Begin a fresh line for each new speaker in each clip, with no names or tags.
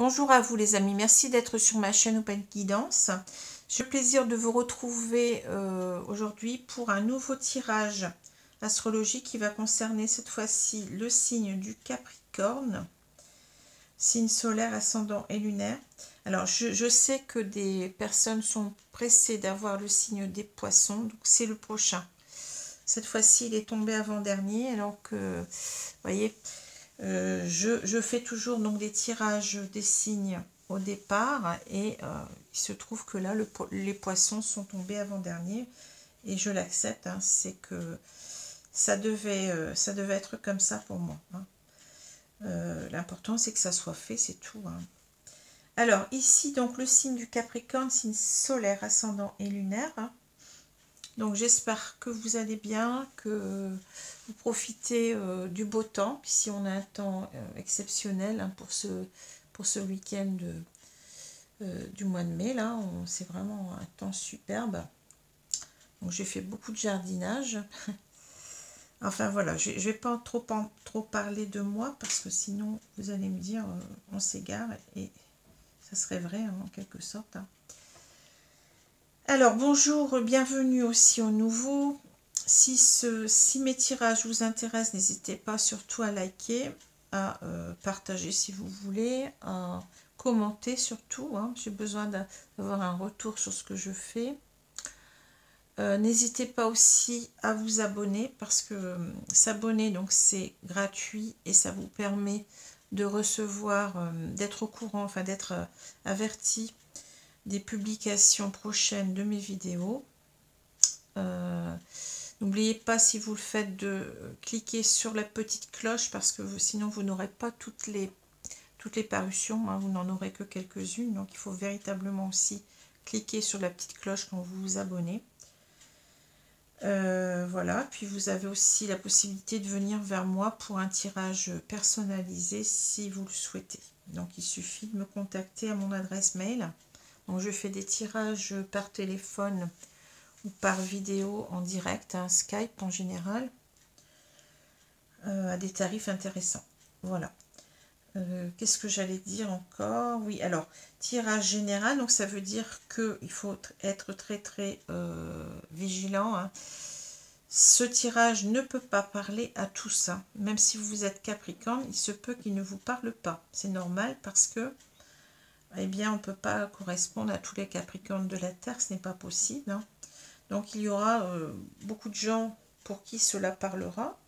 Bonjour à vous les amis, merci d'être sur ma chaîne Open Guidance. J'ai le plaisir de vous retrouver aujourd'hui pour un nouveau tirage astrologique qui va concerner cette fois-ci le signe du Capricorne, signe solaire, ascendant et lunaire. Alors je sais que des personnes sont pressées d'avoir le signe des Poissons, donc c'est le prochain. Cette fois-ci il est tombé avant-dernier, alors que, vous voyez, je fais toujours donc des tirages des signes au départ et il se trouve que là les Poissons sont tombés avant-dernier et je l'accepte, hein, c'est que ça devait être comme ça pour moi, hein. L'important c'est que ça soit fait, c'est tout, hein. Alors ici donc le signe du Capricorne, signe solaire, ascendant et lunaire, hein. Donc j'espère que vous allez bien, que vous profitez du beau temps. Ici on a un temps exceptionnel, hein, pour ce week-end du mois de mai. Là, c'est vraiment un temps superbe. Donc j'ai fait beaucoup de jardinage. Enfin voilà, je ne vais pas trop parler de moi parce que sinon vous allez me dire on s'égare, et ça serait vrai, hein, en quelque sorte, hein. Alors bonjour, bienvenue aussi aux nouveaux. Si mes tirages vous intéressent, n'hésitez pas surtout à liker, à partager si vous voulez, à commenter surtout, hein. J'ai besoin d'avoir un retour sur ce que je fais. N'hésitez pas aussi à vous abonner parce que s'abonner, donc c'est gratuit et ça vous permet de recevoir, d'être au courant, enfin d'être averti des publications prochaines de mes vidéos. N'oubliez pas, si vous le faites, de cliquer sur la petite cloche parce que sinon vous n'aurez pas toutes les parutions, hein, vous n'en aurez que quelques-unes, donc il faut véritablement aussi cliquer sur la petite cloche quand vous vous abonnez. Voilà, puis vous avez aussi la possibilité de venir vers moi pour un tirage personnalisé si vous le souhaitez. Donc il suffit de me contacter à mon adresse mail. Donc je fais des tirages par téléphone ou par vidéo en direct, hein, Skype en général, à des tarifs intéressants. Voilà. Qu'est-ce que j'allais dire encore? Oui, alors, tirage général, donc ça veut dire qu'il faut être très vigilant, hein. Ce tirage ne peut pas parler à tous, hein. Même si vous êtes Capricorne, il se peut qu'il ne vous parle pas. C'est normal parce que, eh bien, on ne peut pas correspondre à tous les Capricornes de la Terre, ce n'est pas possible, hein. Donc il y aura beaucoup de gens pour qui cela parlera,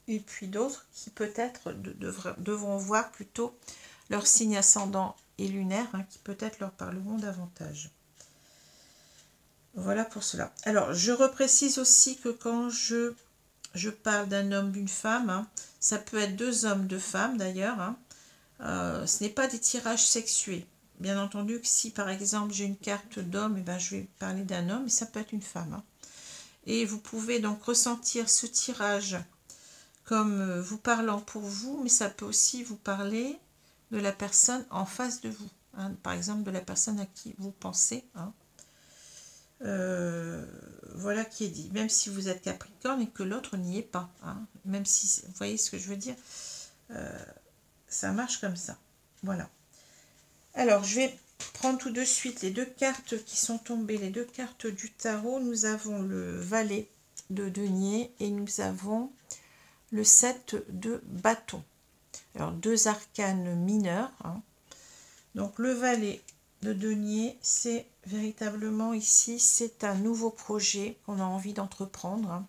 et puis d'autres qui peut-être devront voir plutôt leur signe ascendant et lunaire, hein, qui peut-être leur parleront davantage. Voilà pour cela. Alors je reprécise aussi que quand je parle d'un homme, d'une femme, hein, ça peut être deux hommes, deux femmes d'ailleurs, hein. Ce n'est pas des tirages sexués. Bien entendu que si par exemple j'ai une carte d'homme, eh ben, je vais parler d'un homme, et ça peut être une femme, hein. Et vous pouvez donc ressentir ce tirage comme vous parlant pour vous, mais ça peut aussi vous parler de la personne en face de vous, hein, par exemple de la personne à qui vous pensez, hein. Voilà qui est dit, même si vous êtes Capricorne et que l'autre n'y est pas, hein, même si, vous voyez ce que je veux dire, ça marche comme ça. Voilà. Alors je vais prendre tout de suite les deux cartes qui sont tombées, les deux cartes du tarot. Nous avons le valet de denier et nous avons le 7 de bâton. Alors deux arcanes mineurs, hein. Donc le valet de denier, c'est véritablement ici, c'est un nouveau projet qu'on a envie d'entreprendre,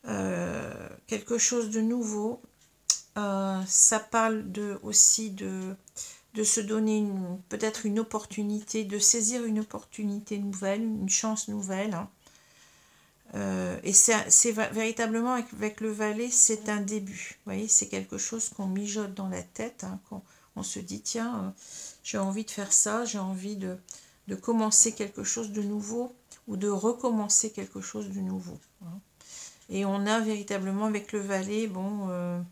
hein. Quelque chose de nouveau. Ça parle aussi de se donner peut-être une opportunité, de saisir une opportunité nouvelle, une chance nouvelle, hein. Et c'est véritablement avec le valet, c'est un début. Vous voyez, c'est quelque chose qu'on mijote dans la tête, hein, on se dit, tiens, j'ai envie de faire ça, j'ai envie de commencer quelque chose de nouveau ou de recommencer quelque chose de nouveau, hein. Et on a véritablement avec le valet, bon,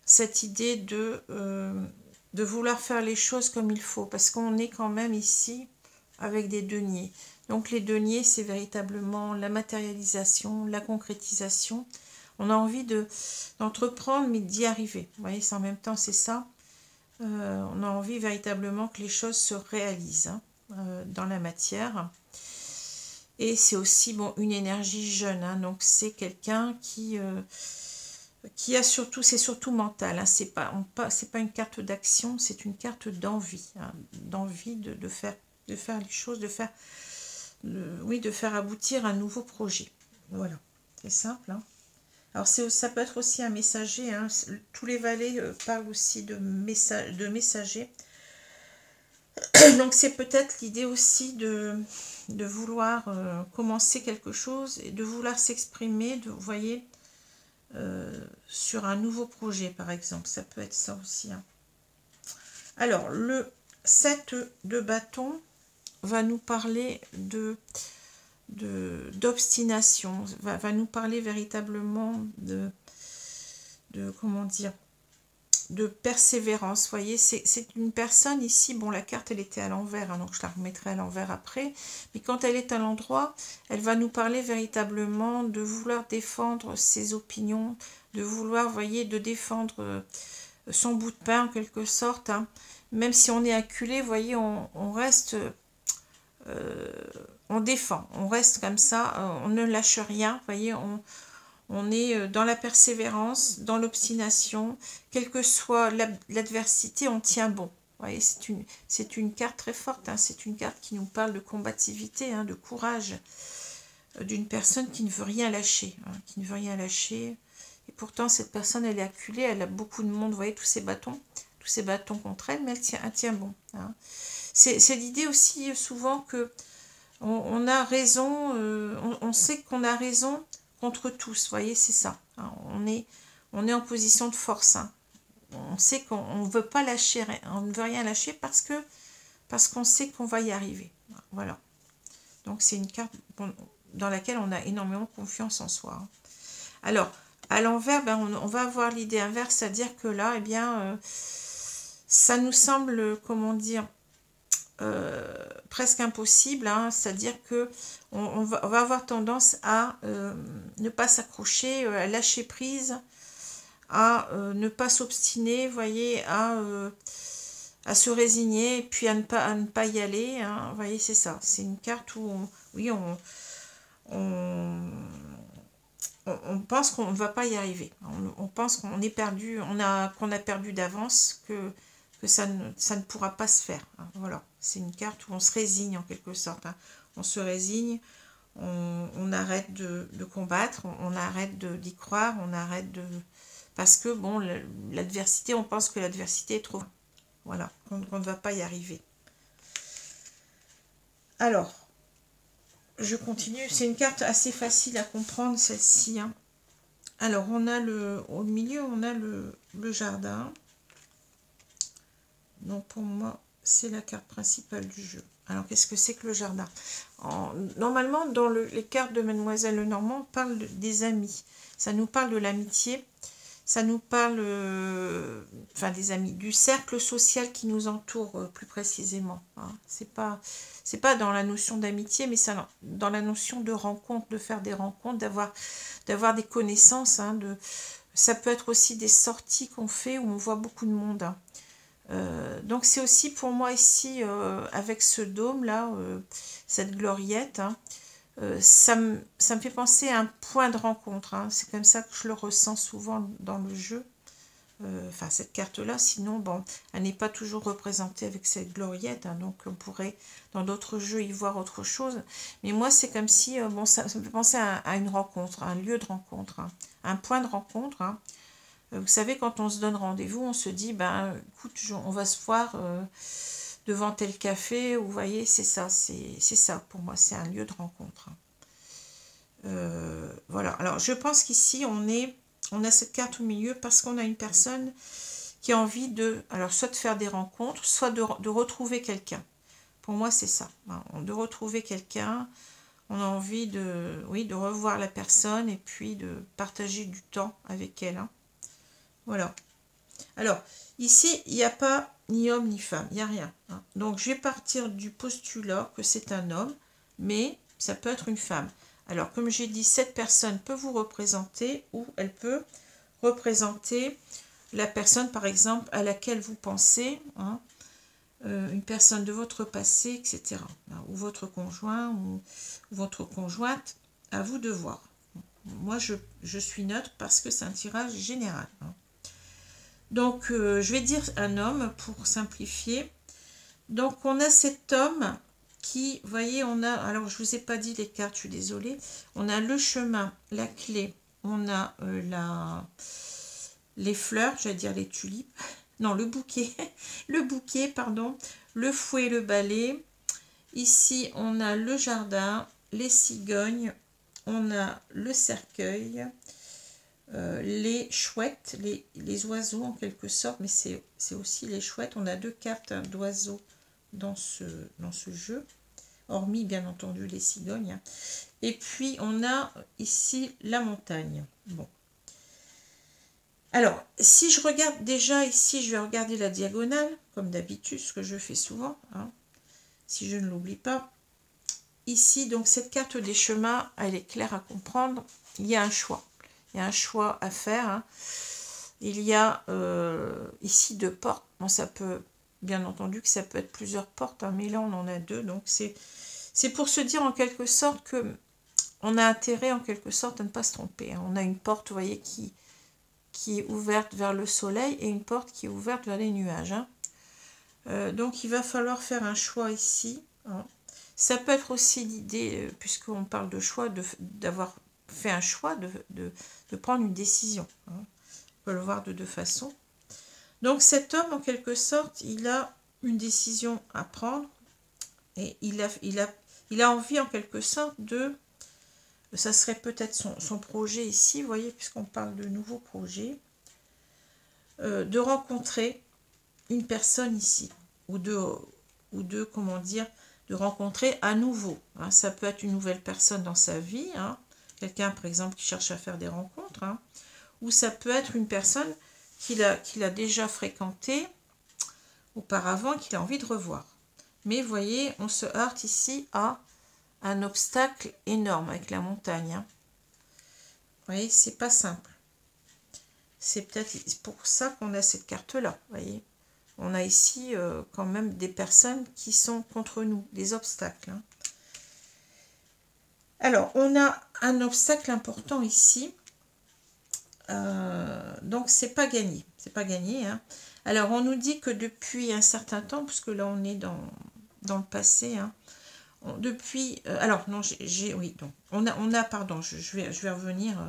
cette idée de vouloir faire les choses comme il faut, parce qu'on est quand même ici avec des deniers. Donc les deniers, c'est véritablement la matérialisation, la concrétisation. On a envie d'entreprendre, mais d'y arriver. Vous voyez, en même temps, c'est ça. On a envie véritablement que les choses se réalisent hein, dans la matière. Et c'est aussi bon, une énergie jeune. Hein, donc c'est quelqu'un qui a surtout, c'est surtout mental. Hein, c'est pas une carte d'action, c'est une carte d'envie. Hein, d'envie de faire les choses, oui, de faire aboutir un nouveau projet. Voilà, c'est simple. Hein. Alors ça peut être aussi un messager. Hein. Tous les valets parlent aussi de messager. Donc c'est peut-être l'idée aussi de vouloir commencer quelque chose et de vouloir s'exprimer, vous voyez, sur un nouveau projet par exemple. Ça peut être ça aussi. Hein. Alors le 7 de bâton va nous parler d'obstination, va nous parler véritablement de comment dire, de persévérance. Vous voyez, c'est une personne ici, bon la carte elle était à l'envers, hein, donc je la remettrai à l'envers après, mais quand elle est à l'endroit, elle va nous parler véritablement de vouloir défendre ses opinions, de vouloir, vous voyez, de défendre son bout de pain en quelque sorte, hein. Même si on est acculé, vous voyez, on reste, on défend, on reste comme ça, on ne lâche rien, vous voyez, on est dans la persévérance, dans l'obstination, quelle que soit l'adversité, on tient bon. Vous voyez, c'est une carte très forte, hein, c'est une carte qui nous parle de combativité, hein, de courage, d'une personne qui ne veut rien lâcher, hein, qui ne veut rien lâcher. Et pourtant, cette personne, elle est acculée, elle a beaucoup de monde, vous voyez, tous ces bâtons contre elle, mais elle tient bon. Hein. C'est l'idée aussi souvent que on a raison, on sait qu'on a raison contre tous, vous voyez, c'est ça. Hein, on est en position de force. Hein. On sait qu'on ne veut pas lâcher, on ne veut rien lâcher parce qu'on sait qu'on va y arriver. Voilà. Donc c'est une carte dans laquelle on a énormément confiance en soi. Hein. Alors, à l'envers, ben, on va avoir l'idée inverse, c'est-à-dire que là, eh bien, ça nous semble, comment dire, presque impossible, hein, c'est-à-dire que on va avoir tendance à ne pas s'accrocher, à lâcher prise, à ne pas s'obstiner, vous voyez, à se résigner, et puis à ne pas y aller, hein, vous voyez, c'est ça, c'est une carte où, oui, on pense qu'on ne va pas y arriver, on pense qu'on est perdu, qu'on a perdu d'avance, que ça ne pourra pas se faire. Hein, voilà, c'est une carte où on se résigne en quelque sorte. Hein. On se résigne, on arrête de combattre, on arrête d'y croire, on arrête de... Parce que, bon, l'adversité, on pense que l'adversité est trop... Voilà, qu'on ne va pas y arriver. Alors, je continue. C'est une carte assez facile à comprendre, celle-ci. Hein. Alors, on a au milieu, on a le jardin. Donc pour moi, c'est la carte principale du jeu. Alors qu'est-ce que c'est que le jardin? Normalement, dans les cartes de Mademoiselle Lenormand, on parle des amis. Ça nous parle de l'amitié. Ça nous parle, enfin des amis, du cercle social qui nous entoure plus précisément. Hein. C'est pas dans la notion d'amitié, mais ça, dans la notion de rencontre, de faire des rencontres, d'avoir des connaissances. Hein, ça peut être aussi des sorties qu'on fait où on voit beaucoup de monde. Hein. Donc c'est aussi pour moi ici, avec ce dôme là, cette gloriette, hein, ça me fait penser à un point de rencontre. Hein. C'est comme ça que je le ressens souvent dans le jeu. Enfin cette carte là, sinon bon, elle n'est pas toujours représentée avec cette gloriette, hein, donc on pourrait dans d'autres jeux y voir autre chose. Mais moi c'est comme si, bon, ça me fait penser à une rencontre, un lieu de rencontre, hein, un point de rencontre. Hein. Vous savez, quand on se donne rendez-vous, on se dit, ben, écoute, on va se voir devant tel café, vous voyez, c'est ça pour moi, c'est un lieu de rencontre. Voilà, alors je pense qu'ici, on a cette carte au milieu parce qu'on a une personne qui a envie alors soit de faire des rencontres, soit de retrouver quelqu'un. Pour moi, c'est ça, hein, de retrouver quelqu'un. On a envie de revoir la personne et puis de partager du temps avec elle, hein. Voilà. Alors, ici, il n'y a pas ni homme ni femme, il n'y a rien. Hein. Donc, je vais partir du postulat que c'est un homme, mais ça peut être une femme. Alors, comme j'ai dit, cette personne peut vous représenter ou elle peut représenter la personne, par exemple, à laquelle vous pensez, hein, une personne de votre passé, etc. Ou votre conjoint ou votre conjointe, à vous de voir. Moi, je suis neutre parce que c'est un tirage général. Hein. Donc, je vais dire un homme pour simplifier. Donc, on a cet homme qui, vous voyez, on a, alors je ne vous ai pas dit les cartes, je suis désolée. On a le chemin, la clé, on a les fleurs, j'allais dire les tulipes. Non, le bouquet, pardon, le fouet, le balai. Ici, on a le jardin, les cigognes, on a le cercueil, les chouettes, les oiseaux en quelque sorte, mais c'est aussi les chouettes. On a 2 cartes d'oiseaux dans ce jeu, hormis bien entendu les cigognes. Et puis, on a ici la montagne. Bon. Alors, si je regarde déjà ici, je vais regarder la diagonale, comme d'habitude, ce que je fais souvent, hein, si je ne l'oublie pas. Ici, donc, cette carte des chemins, elle est claire à comprendre. Il y a un choix. Il y a un choix à faire. Hein. Il y a ici 2 portes. Bon, ça peut, bien entendu, que ça peut être plusieurs portes, hein, mais là, on en a 2. Donc, c'est pour se dire en quelque sorte que on a intérêt, en quelque sorte, à ne pas se tromper. Hein. On a une porte, vous voyez, qui est ouverte vers le soleil et une porte qui est ouverte vers les nuages. Hein. Donc, il va falloir faire un choix ici. Hein. Ça peut être aussi l'idée, puisqu'on parle de choix, d'avoir fait un choix, de prendre une décision. Hein. On peut le voir de 2 façons. Donc, cet homme, en quelque sorte, il a une décision à prendre et il a envie, en quelque sorte, ça serait peut-être son projet ici, vous voyez, puisqu'on parle de nouveaux projets, de rencontrer une personne ici, ou de comment dire, de rencontrer à nouveau. Hein. Ça peut être une nouvelle personne dans sa vie, hein. Quelqu'un, par exemple, qui cherche à faire des rencontres, hein. Ou ça peut être une personne qu'il a déjà fréquentée auparavant, qu'il a envie de revoir. Mais vous voyez, on se heurte ici à un obstacle énorme avec la montagne. Hein. Vous voyez, c'est pas simple. C'est peut-être pour ça qu'on a cette carte-là. Vous voyez, on a ici quand même des personnes qui sont contre nous, des obstacles. Hein. Alors, on a un obstacle important ici. Donc, c'est pas gagné. C'est pas gagné. Hein. Alors, on nous dit que depuis un certain temps, puisque là, on est dans le passé, hein, depuis alors non oui, donc on a pardon, je vais revenir,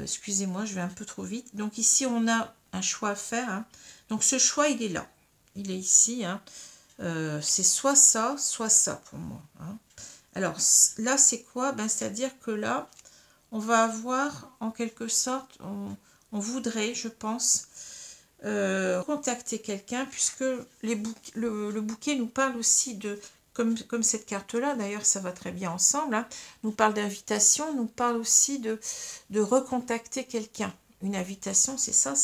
excusez-moi, je vais un peu trop vite. Donc ici on a un choix à faire, hein. Donc ce choix il est là, il est ici, hein. C'est soit ça pour moi, hein. Alors là c'est quoi? Ben, c'est à dire que là on va avoir en quelque sorte, on voudrait, je pense, contacter quelqu'un, puisque le bouquet nous parle aussi de, comme cette carte-là, d'ailleurs ça va très bien ensemble, hein, nous parle d'invitation, nous parle aussi de recontacter quelqu'un. Une invitation, c'est ça,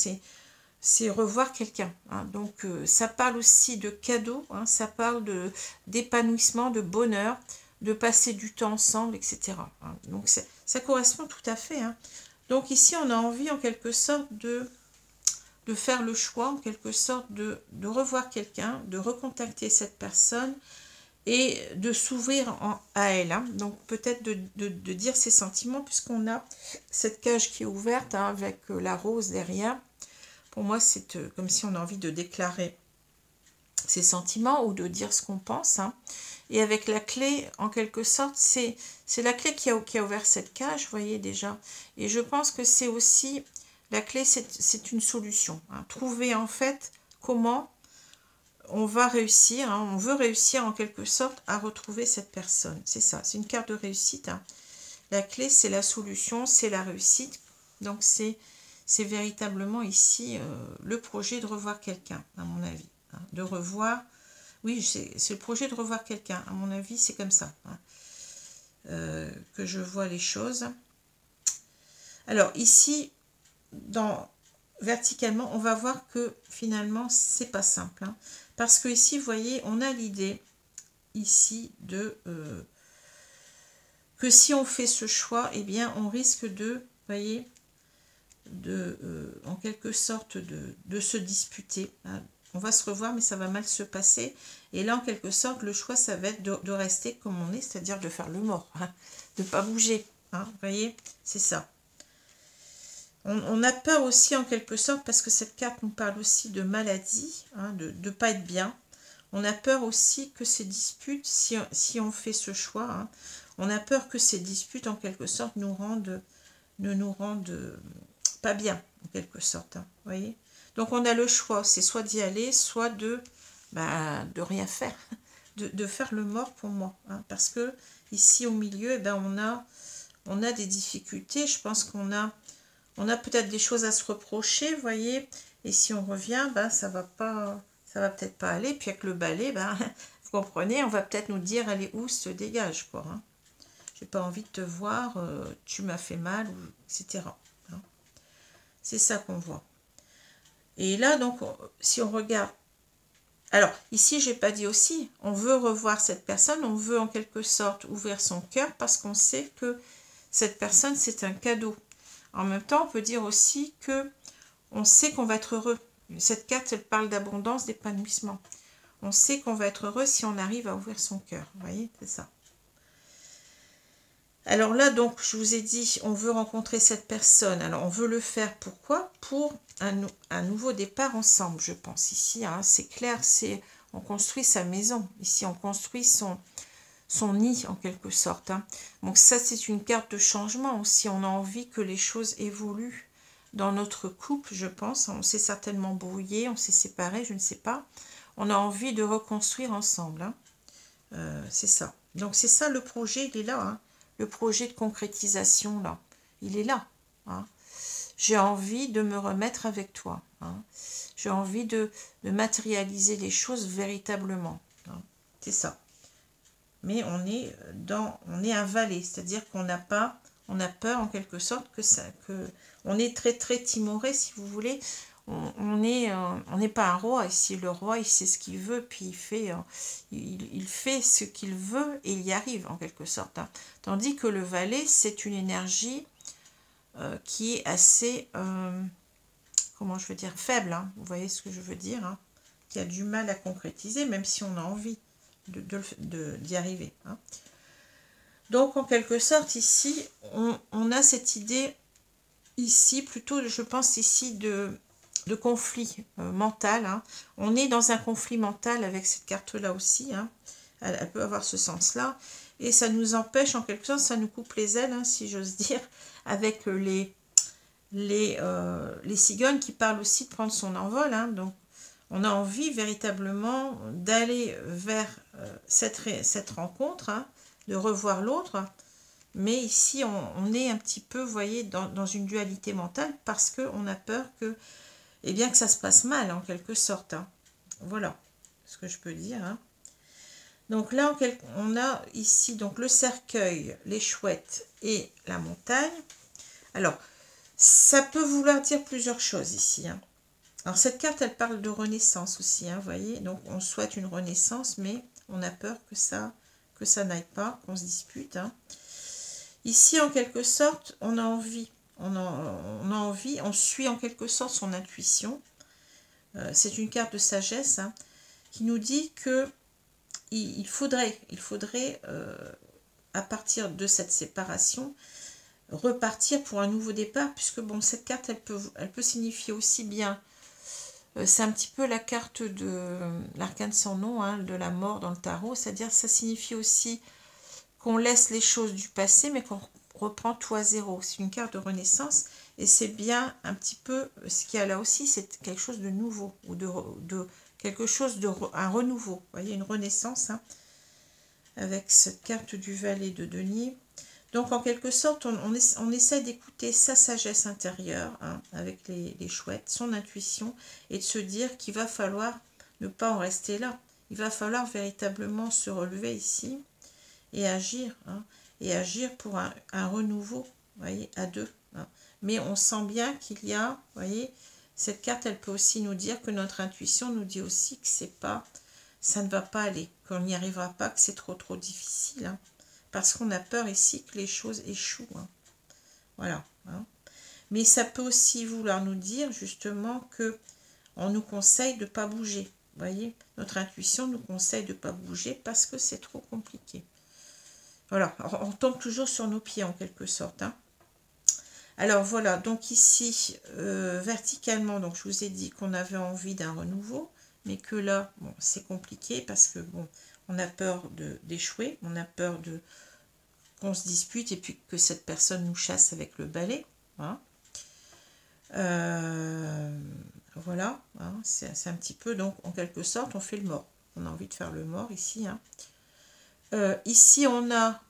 c'est revoir quelqu'un. Hein. Donc ça parle aussi de cadeaux, hein, ça parle d'épanouissement, de bonheur, de passer du temps ensemble, etc. Hein. Donc ça correspond tout à fait. Hein. Donc ici on a envie en quelque sorte de faire le choix, en quelque sorte, de revoir quelqu'un, de recontacter cette personne et de s'ouvrir à elle. Hein. Donc peut-être de dire ses sentiments, puisqu'on a cette cage qui est ouverte, hein, avec la rose derrière. Pour moi, c'est comme si on a envie de déclarer ses sentiments ou de dire ce qu'on pense. Hein. Et avec la clé, en quelque sorte, c'est la clé qui a ouvert cette cage, vous voyez déjà. Et je pense que c'est aussi... La clé, c'est une solution. Hein. Trouver en fait comment on va réussir, hein, on veut réussir en quelque sorte à retrouver cette personne. C'est ça, c'est une carte de réussite. Hein. La clé, c'est la solution, c'est la réussite. Donc, c'est véritablement ici le projet de revoir quelqu'un, à mon avis. Hein. De revoir, oui, c'est le projet de revoir quelqu'un. À mon avis, c'est comme ça hein, que je vois les choses. Alors, ici... verticalement, on va voir que finalement c'est pas simple, hein, parce que ici vous voyez on a l'idée ici de que si on fait ce choix, eh bien on risque de, voyez, en quelque sorte de se disputer. Hein. On va se revoir, mais ça va mal se passer. Et là, en quelque sorte, le choix, ça va être de rester comme on est, c'est-à-dire de faire le mort, hein, de ne pas bouger. Hein, vous voyez, c'est ça. On a peur aussi, en quelque sorte, parce que cette carte nous parle aussi de maladie, hein, de ne pas être bien. On a peur aussi que ces disputes, si on fait ce choix, hein, on a peur que ces disputes, en quelque sorte, ne nous rendent pas bien, en quelque sorte. Hein, vous voyez. Donc, on a le choix, c'est soit d'y aller, soit de rien faire, de faire le mort pour moi. Hein, parce que ici, au milieu, eh ben, on a des difficultés. Je pense qu'on a peut-être des choses à se reprocher, vous voyez. Et si on revient, ça va peut-être pas aller. Puis avec le balai, vous comprenez, on va peut-être nous dire, allez, où se dégage, quoi. Hein. J'ai pas envie de te voir, tu m'as fait mal, etc. Hein. C'est ça qu'on voit. Et là, donc, si on regarde... Alors, ici, j'ai pas dit aussi, on veut revoir cette personne, on veut en quelque sorte ouvrir son cœur parce qu'on sait que cette personne, c'est un cadeau. En même temps, on peut dire aussi que on sait qu'on va être heureux. Cette carte, elle parle d'abondance, d'épanouissement. On sait qu'on va être heureux si on arrive à ouvrir son cœur. Vous voyez, c'est ça. Alors là, donc, je vous ai dit, on veut rencontrer cette personne. Alors, on veut le faire, pourquoi? Pour un nouveau départ ensemble, je pense. Ici, hein, c'est clair, on construit sa maison. Ici, on construit son nid, en quelque sorte. Hein. Donc ça, c'est une carte de changement aussi. On a envie que les choses évoluent dans notre couple, je pense. On s'est certainement brouillé, on s'est séparés, je ne sais pas. On a envie de reconstruire ensemble. Hein. C'est ça. Donc c'est ça le projet, il est là. Hein. Le projet de concrétisation, là. Il est là. Hein. J'ai envie de me remettre avec toi. Hein. J'ai envie de matérialiser les choses véritablement. Hein. C'est ça. Mais on est un valet, c'est-à-dire on a peur en quelque sorte on est très très timoré, si vous voulez. On n'est pas un roi ici. Le roi, il sait ce qu'il veut, puis il fait ce qu'il veut et il y arrive en quelque sorte. Hein. Tandis que le valet, c'est une énergie qui est assez, comment je veux dire, faible. Hein. Vous voyez ce que je veux dire, hein, qui a du mal à concrétiser, même si on a envie d'y arriver. Hein. Donc, en quelque sorte, ici, on a cette idée, ici, plutôt, je pense, ici, de conflit mental. Hein. On est dans un conflit mental avec cette carte-là aussi. Hein. Elle peut avoir ce sens-là. Et ça nous empêche, en quelque sorte, ça nous coupe les ailes, hein, si j'ose dire, avec les cigognes qui parlent aussi de prendre son envol. Hein. Donc, on a envie véritablement d'aller vers cette rencontre, hein, de revoir l'autre. Mais ici, on est un petit peu, vous voyez, dans une dualité mentale parce qu'on a peur que ça se passe mal, en quelque sorte. Hein. Voilà ce que je peux dire. Hein. Donc là, on a ici donc le cercueil, les chouettes et la montagne. Alors, ça peut vouloir dire plusieurs choses ici. Hein. Alors, cette carte, elle parle de renaissance aussi, hein, vous voyez. Donc, on souhaite une renaissance, mais on a peur que ça n'aille pas, qu'on se dispute. Hein. Ici, en quelque sorte, on a envie, on suit en quelque sorte son intuition. C'est une carte de sagesse, hein, qui nous dit que il faudrait à partir de cette séparation, repartir pour un nouveau départ, puisque bon, cette carte, elle peut signifier aussi bien... c'est un petit peu la carte de l'arcane sans nom, hein, de la mort dans le tarot, c'est-à-dire ça signifie aussi qu'on laisse les choses du passé, mais qu'on reprend tout à zéro. C'est une carte de renaissance, et c'est bien un petit peu ce qu'il y a là aussi, c'est quelque chose de nouveau, ou de quelque chose un renouveau. Vous voyez, une renaissance, hein, avec cette carte du valet de denier. Donc, en quelque sorte, on essaie d'écouter sa sagesse intérieure, hein, avec les chouettes, son intuition, et de se dire qu'il va falloir ne pas en rester là. Il va falloir véritablement se relever ici et agir, hein, et agir pour un renouveau, vous voyez, à deux. Hein. Mais on sent bien qu'il y a, vous voyez, cette carte, elle peut aussi nous dire que notre intuition nous dit aussi que ça ne va pas aller, qu'on n'y arrivera pas, que c'est trop difficile, hein. Parce qu'on a peur ici que les choses échouent. Hein. Voilà. Hein. Mais ça peut aussi vouloir nous dire justement que on nous conseille de ne pas bouger. Vous voyez, notre intuition nous conseille de ne pas bouger parce que c'est trop compliqué. Voilà, on tombe toujours sur nos pieds en quelque sorte. Hein. Alors voilà, donc ici, verticalement, donc je vous ai dit qu'on avait envie d'un renouveau, mais que là, bon, c'est compliqué parce que bon, on a peur d'échouer, on a peur qu'on se dispute et puis que cette personne nous chasse avec le balai. Hein. Voilà, hein, c'est un petit peu, donc en quelque sorte, on fait le mort. On a envie de faire le mort ici. Hein. Ici, on a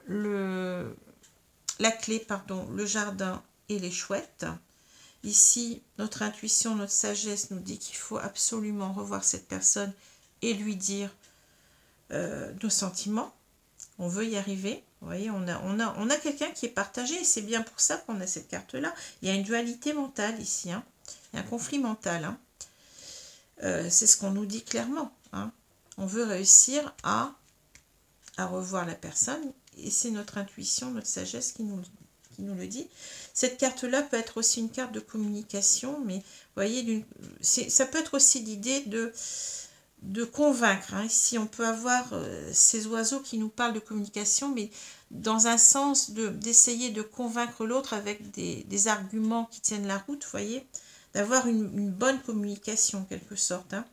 la clé, pardon, le jardin et les chouettes. Ici, notre intuition, notre sagesse nous dit qu'il faut absolument revoir cette personne et lui dire nos sentiments. On veut y arriver. Vous voyez, on a quelqu'un qui est partagé et c'est bien pour ça qu'on a cette carte-là. Il y a une dualité mentale ici. Hein. Il y a un conflit mental. Hein. C'est ce qu'on nous dit clairement. Hein. On veut réussir à revoir la personne et c'est notre intuition, notre sagesse qui nous le dit. Cette carte-là peut être aussi une carte de communication, mais vous voyez, ça peut être aussi l'idée de convaincre. Hein. Ici, on peut avoir ces oiseaux qui nous parlent de communication, mais dans un sens d'essayer de convaincre l'autre avec des arguments qui tiennent la route, vous voyez, d'avoir une bonne communication en quelque sorte. Hein.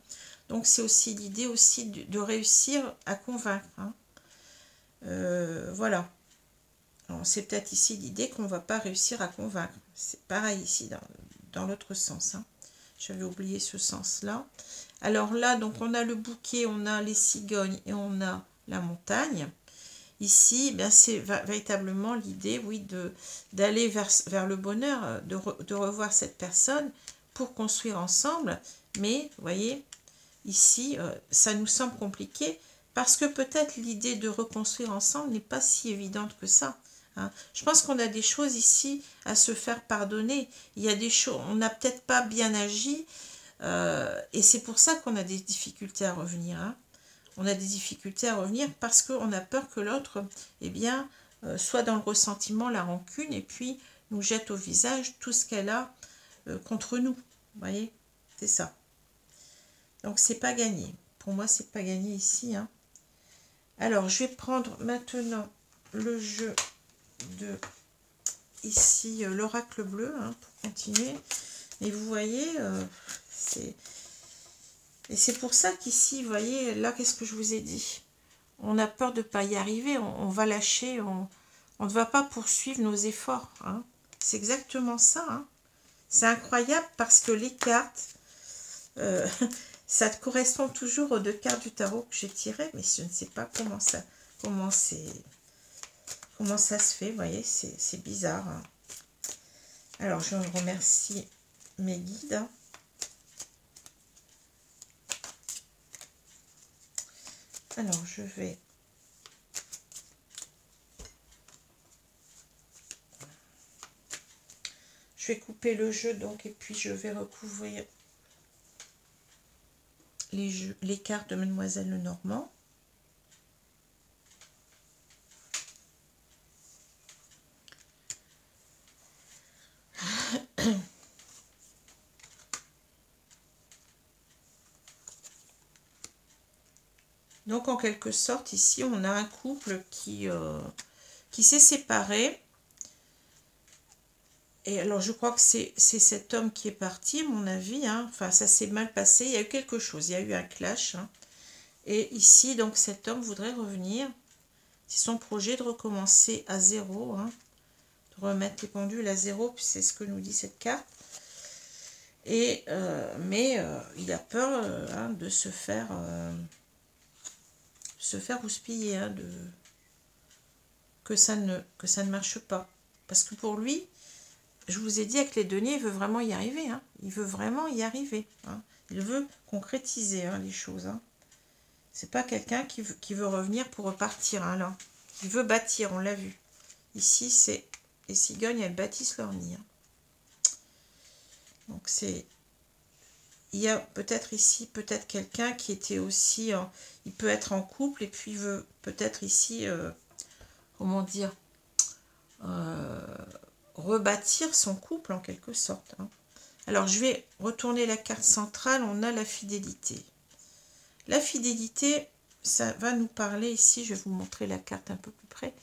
Donc, c'est aussi l'idée aussi de réussir à convaincre. Hein. Voilà. C'est peut-être ici l'idée qu'on ne va pas réussir à convaincre. C'est pareil ici, dans l'autre sens. Hein. J'avais oublié ce sens-là. Alors là, donc on a le bouquet, on a les cigognes et on a la montagne. Ici, ben c'est véritablement l'idée, oui, d'aller vers le bonheur, de revoir cette personne pour construire ensemble. Mais, vous voyez, ici, ça nous semble compliqué parce que peut-être l'idée de reconstruire ensemble n'est pas si évidente que ça. Hein. Je pense qu'on a des choses ici à se faire pardonner. Il y a des choses, on n'a peut-être pas bien agi et c'est pour ça qu'on a des difficultés à revenir. Hein. On a des difficultés à revenir parce qu'on a peur que l'autre, eh bien, soit dans le ressentiment, la rancune et puis nous jette au visage tout ce qu'elle a contre nous. Vous voyez, c'est ça. Donc, c'est pas gagné. Pour moi, c'est pas gagné ici. Hein. Alors, je vais prendre maintenant le jeu de ici l'oracle bleu hein, pour continuer. Et vous voyez, c'est pour ça qu'ici, vous voyez, là, qu'est-ce que je vous ai dit? On a peur de ne pas y arriver, on va lâcher, on ne va pas poursuivre nos efforts. Hein. C'est exactement ça. Hein. C'est incroyable parce que les cartes, ça correspond toujours aux deux cartes du tarot que j'ai tirées, mais je ne sais pas comment ça se fait, vous voyez, c'est bizarre. Hein. Alors, je remercie mes guides. Hein. Alors, je vais couper le jeu, donc, et puis je vais recouvrir les cartes de Mademoiselle Lenormand. Donc, en quelque sorte, ici, on a un couple qui s'est séparé. Et alors, je crois que c'est cet homme qui est parti, à mon avis. Hein. Enfin, ça s'est mal passé. Il y a eu quelque chose. Il y a eu un clash. Hein. Et ici, donc, cet homme voudrait revenir. C'est son projet de recommencer à zéro. Hein. De remettre les pendules à zéro. Puis c'est ce que nous dit cette carte. Et, mais il a peur hein, de se faire houspiller. Hein, que ça ne marche pas. Parce que pour lui... Je vous ai dit, avec les deniers, il veut vraiment y arriver. Hein. Il veut vraiment y arriver. Hein. Il veut concrétiser hein, les choses. Hein. C'est pas quelqu'un qui veut revenir pour repartir. Hein, là. Il veut bâtir, on l'a vu. Ici, c'est les cigognes, elles bâtissent leur nid. Hein. Donc, c'est... Il y a peut-être ici, peut-être quelqu'un qui était aussi... il peut être en couple et puis il veut peut-être ici... comment dire rebâtir son couple en quelque sorte. Hein. Alors, je vais retourner la carte centrale. On a la fidélité. La fidélité, ça va nous parler ici. Je vais vous montrer la carte un peu plus près.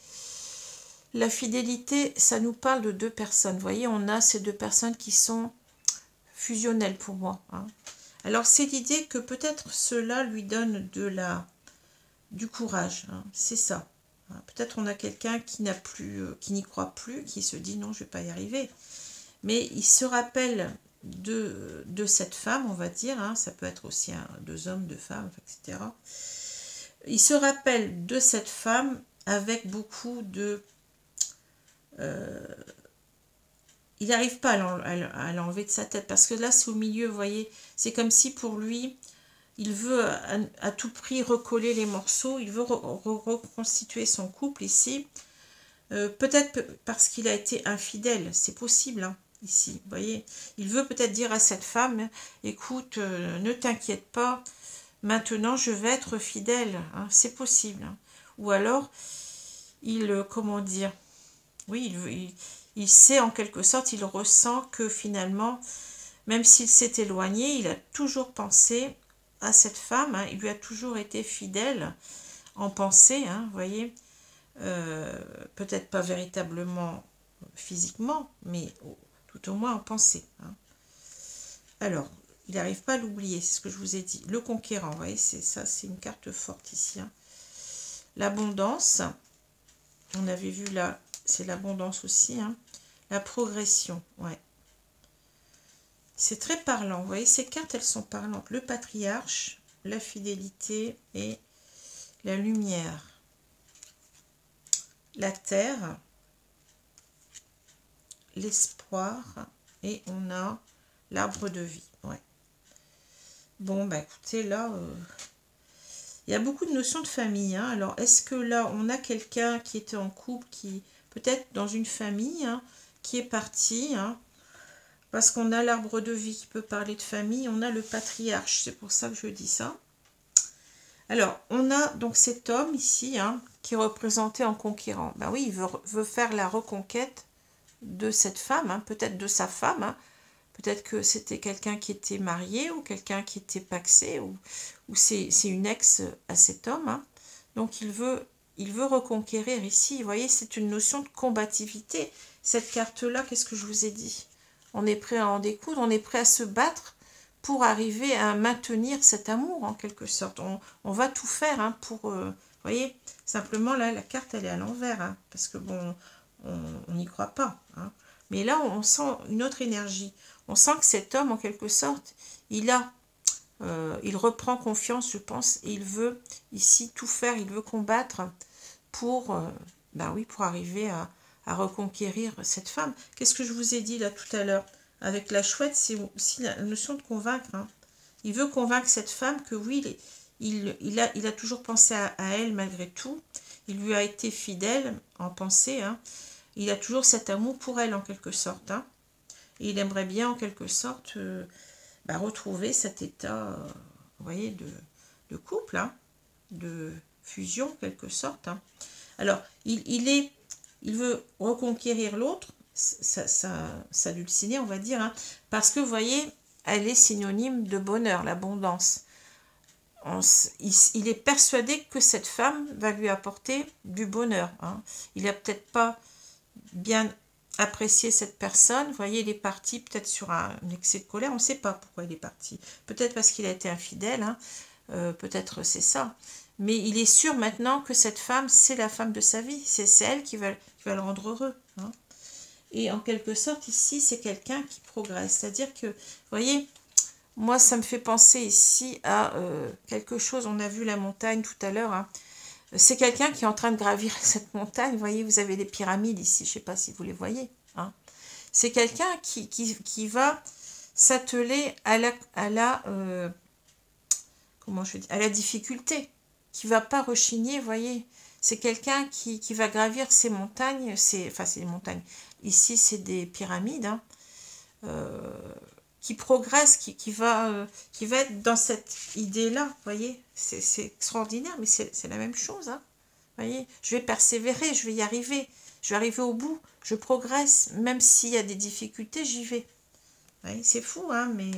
La fidélité, ça nous parle de deux personnes. Vous voyez, on a ces deux personnes qui sont fusionnelles pour moi. Hein. Alors, c'est l'idée que peut-être cela lui donne du courage. Hein. C'est ça. Hein. Peut-être on a quelqu'un qui n'a plus, qui n'y croit plus, qui se dit non, je ne vais pas y arriver. Mais il se rappelle de cette femme, on va dire, hein, ça peut être aussi deux hommes, deux femmes, etc. Il se rappelle de cette femme avec beaucoup de... il n'arrive pas à l'enlever de sa tête, parce que là, c'est au milieu, vous voyez, c'est comme si pour lui, il veut à tout prix recoller les morceaux, il veut reconstituer son couple ici, peut-être parce qu'il a été infidèle, c'est possible, hein. Ici, vous voyez, il veut peut-être dire à cette femme, écoute, ne t'inquiète pas, maintenant je vais être fidèle, hein, c'est possible. Hein. Ou alors, comment dire, oui, il sait en quelque sorte, il ressent que finalement, même s'il s'est éloigné, il a toujours pensé à cette femme, hein, il lui a toujours été fidèle en pensée, hein, vous voyez, peut-être pas véritablement physiquement, mais tout au moins en pensée. Hein. Alors, il n'arrive pas à l'oublier, c'est ce que je vous ai dit. Le conquérant, vous voyez, c'est ça, c'est une carte forte ici. Hein. L'abondance, on avait vu là, c'est l'abondance aussi. Hein. La progression, ouais. C'est très parlant, vous voyez, ces cartes, elles sont parlantes. Le patriarche, la fidélité et la lumière. La terre, l'espoir, et on a l'arbre de vie. Ouais. Bon, bah écoutez, là, il y a beaucoup de notions de famille. Hein. Alors, est-ce que là, on a quelqu'un qui était en couple, qui peut-être dans une famille, hein, qui est parti, hein, parce qu'on a l'arbre de vie qui peut parler de famille, on a le patriarche, c'est pour ça que je dis ça. Alors, on a donc cet homme ici, hein, qui est représenté en conquérant. Ben oui, il veut faire la reconquête de cette femme, hein, peut-être de sa femme, hein. Peut-être que c'était quelqu'un qui était marié ou quelqu'un qui était pacsé, ou c'est une ex à cet homme. Hein. Donc il veut reconquérir ici. Vous voyez, c'est une notion de combativité. Cette carte-là, qu'est-ce que je vous ai dit? On est prêt à en découdre, on est prêt à se battre pour arriver à maintenir cet amour, en quelque sorte. On va tout faire hein, pour... vous voyez, simplement là, la carte, elle est à l'envers, hein, parce que bon, on n'y croit pas. Hein. Mais là, on sent une autre énergie. On sent que cet homme, en quelque sorte, il reprend confiance, je pense, et il veut ici tout faire, il veut combattre pour, oui, pour arriver à reconquérir cette femme. Qu'est-ce que je vous ai dit là tout à l'heure? Avec la chouette, c'est aussi la notion de convaincre. Hein. Il veut convaincre cette femme que oui, il a toujours pensé à elle malgré tout. Il lui a été fidèle en pensée. Hein. Il a toujours cet amour pour elle en quelque sorte. Hein. Et il aimerait bien en quelque sorte retrouver cet état, vous voyez, de couple, hein, de fusion en quelque sorte. Hein. Alors, il veut reconquérir l'autre, sa dulcinée, on va dire, hein, parce que vous voyez, elle est synonyme de bonheur, l'abondance. Il est persuadé que cette femme va lui apporter du bonheur. Hein. Il n'a peut-être pas bien apprécié cette personne. Vous voyez, il est parti peut-être sur un excès de colère. On ne sait pas pourquoi il est parti. Peut-être parce qu'il a été infidèle. Hein. Peut-être c'est ça. Mais il est sûr maintenant que cette femme, c'est la femme de sa vie. C'est elle qui va le rendre heureux. Hein. Et en quelque sorte, ici, c'est quelqu'un qui progresse. C'est-à-dire que, vous voyez, moi, ça me fait penser ici à quelque chose. On a vu la montagne tout à l'heure. Hein. C'est quelqu'un qui est en train de gravir cette montagne. Vous voyez, vous avez les pyramides ici. Je ne sais pas si vous les voyez. Hein. C'est quelqu'un qui va s'atteler à la difficulté, qui ne va pas rechigner, vous voyez. C'est quelqu'un qui va gravir ces montagnes. C'est des montagnes. Ici, c'est des pyramides. Hein. Qui progresse, qui va être dans cette idée-là, vous voyez, c'est extraordinaire, mais c'est la même chose, hein, vous voyez, je vais persévérer, je vais y arriver, je vais arriver au bout, je progresse, même s'il y a des difficultés, j'y vais. Oui, c'est fou, hein, mais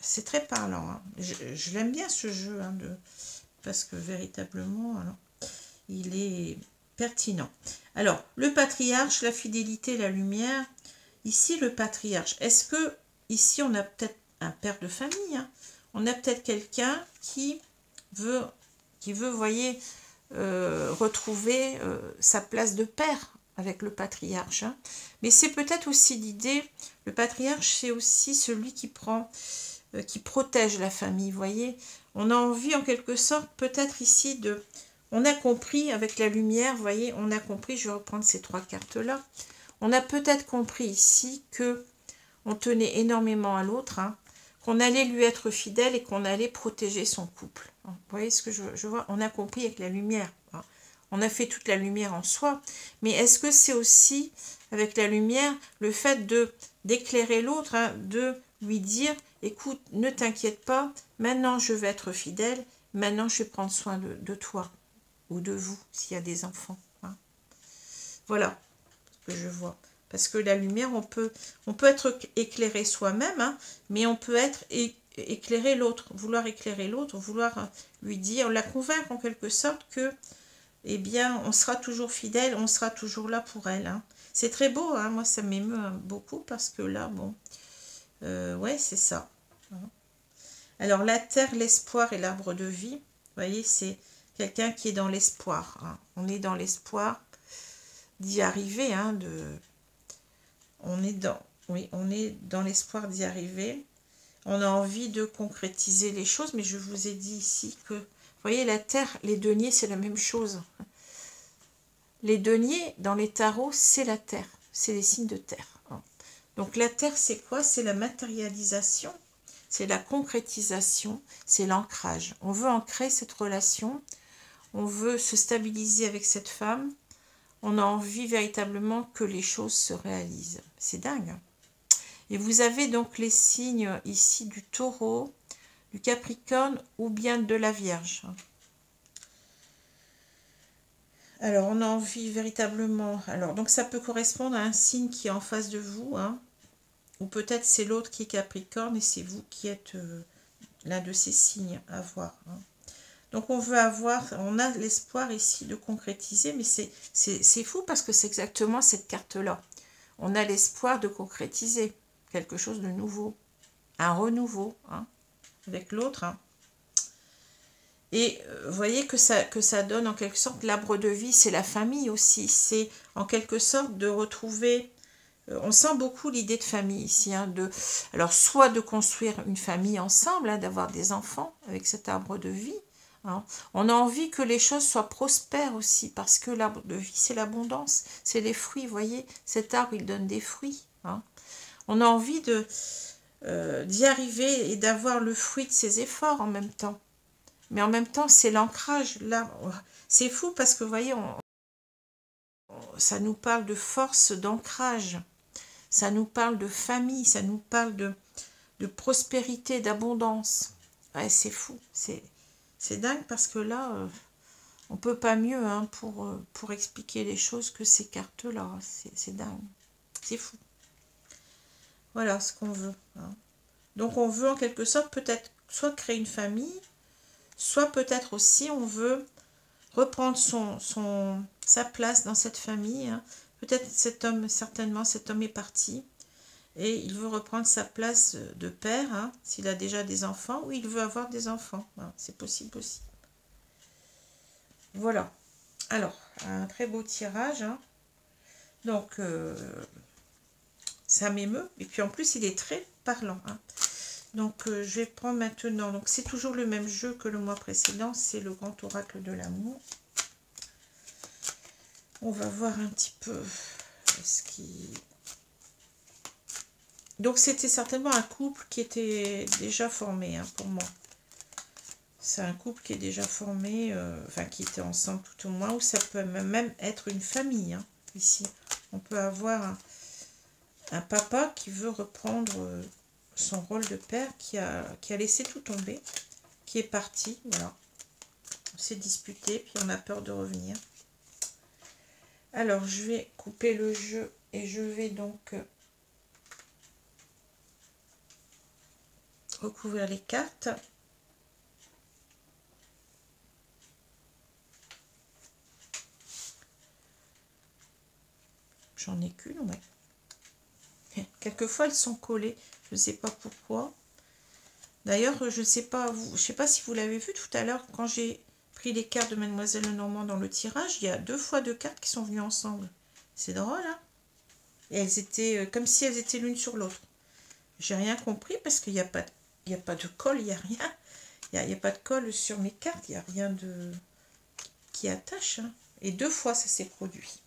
c'est très parlant. Hein. Je l'aime bien ce jeu, hein, parce que véritablement, alors, il est pertinent. Alors, le patriarche, la fidélité, la lumière. Ici, le patriarche. Est-ce que, ici, on a peut-être un père de famille, hein. On a peut-être quelqu'un qui veut, vous voyez, retrouver sa place de père avec le patriarche. Hein. Mais c'est peut-être aussi l'idée, le patriarche, c'est aussi celui qui prend, qui protège la famille, vous voyez. On a envie, en quelque sorte, peut-être ici, de... On a compris, avec la lumière, vous voyez, on a compris, je vais reprendre ces 3 cartes-là, on a peut-être compris ici que on tenait énormément à l'autre, hein, qu'on allait lui être fidèle et qu'on allait protéger son couple. Vous voyez ce que je vois? On a compris avec la lumière. Hein. On a fait toute la lumière en soi, mais est-ce que c'est aussi, avec la lumière, le fait d'éclairer l'autre, hein, de lui dire, écoute, ne t'inquiète pas, maintenant je vais être fidèle, maintenant je vais prendre soin de toi, ou de vous, s'il y a des enfants. Hein. Voilà ce que je vois. Parce que la lumière, on peut être éclairé soi-même, hein, mais on peut être éclairer l'autre, vouloir éclairer l'autre, vouloir lui dire, la convaincre en quelque sorte que, eh bien, on sera toujours fidèle, on sera toujours là pour elle. Hein. C'est très beau, hein, moi ça m'émeut beaucoup parce que là, bon, ouais, c'est ça. Alors, la terre, l'espoir et l'arbre de vie, vous voyez, c'est quelqu'un qui est dans l'espoir. Hein. On est dans l'espoir d'y arriver, hein, on est dans l'espoir d'y arriver. On a envie de concrétiser les choses, mais je vous ai dit ici que, vous voyez, la terre, les deniers, c'est la même chose. Les deniers, dans les tarots, c'est la terre. C'est les signes de terre. Donc la terre, c'est quoi? C'est la matérialisation, c'est la concrétisation, c'est l'ancrage. On veut ancrer cette relation, on veut se stabiliser avec cette femme, on a envie véritablement que les choses se réalisent. C'est dingue. Et vous avez donc les signes ici du taureau, du capricorne ou bien de la vierge. Alors, on a envie véritablement... Alors, donc ça peut correspondre à un signe qui est en face de vous, hein, ou peut-être c'est l'autre qui est capricorne et c'est vous qui êtes l'un de ces signes à voir. Hein. Donc on veut avoir, on a l'espoir ici de concrétiser, mais c'est fou parce que c'est exactement cette carte-là. On a l'espoir de concrétiser quelque chose de nouveau, un renouveau, hein, avec l'autre. Hein. Et vous voyez que ça donne en quelque sorte l'arbre de vie, c'est la famille aussi. C'est en quelque sorte de retrouver, on sent beaucoup l'idée de famille ici. Hein, alors soit de construire une famille ensemble, hein, d'avoir des enfants avec cet arbre de vie. Hein. On a envie que les choses soient prospères aussi, parce que l'arbre de vie, c'est l'abondance, c'est les fruits, vous voyez. Cet arbre, il donne des fruits. Hein. On a envie d'y arriver et d'avoir le fruit de ses efforts en même temps. Mais en même temps, c'est l'ancrage. Là, c'est fou parce que, vous voyez, ça nous parle de force d'ancrage. Ça nous parle de famille, ça nous parle de prospérité, d'abondance. Ouais, c'est fou. C'est dingue parce que là, on ne peut pas mieux, hein, pour expliquer les choses que ces cartes-là. C'est dingue. C'est fou. Voilà ce qu'on veut. Hein. Donc, on veut en quelque sorte peut-être soit créer une famille, soit peut-être aussi on veut reprendre sa place dans cette famille. Hein. Peut-être cet homme, certainement cet homme est parti et il veut reprendre sa place de père, hein, s'il a déjà des enfants, ou il veut avoir des enfants. Hein, c'est possible aussi. Voilà. Alors, un très beau tirage. Hein. Donc, ça m'émeut. Et puis en plus, il est très parlant. Hein. Donc, je vais prendre maintenant, donc c'est toujours le même jeu que le mois précédent, c'est le grand oracle de l'amour. On va voir un petit peu ce qui... Donc, c'était certainement un couple qui était déjà formé, hein, pour moi. C'est un couple qui est déjà formé, enfin, qui était ensemble tout au moins, ou ça peut même être une famille, hein, ici. On peut avoir un papa qui veut reprendre... son rôle de père qui a laissé tout tomber, qui est parti, voilà. On s'est disputé, puis on a peur de revenir. Alors, je vais couper le jeu et je vais donc recouvrir les cartes. J'en ai qu'une, ouais. Quelquefois, elles sont collées. Je ne sais pas pourquoi. D'ailleurs, je ne sais pas, je sais pas si vous l'avez vu tout à l'heure, quand j'ai pris les cartes de Mademoiselle Lenormand dans le tirage, il y a 2 fois 2 cartes qui sont venues ensemble. C'est drôle, hein? Et elles étaient comme si elles étaient l'une sur l'autre. J'ai rien compris parce qu'il n'y a pas, il y a pas de colle, il n'y a rien. Il n'y a pas de colle sur mes cartes, il n'y a rien de qui attache. Hein. Et 2 fois, ça s'est produit.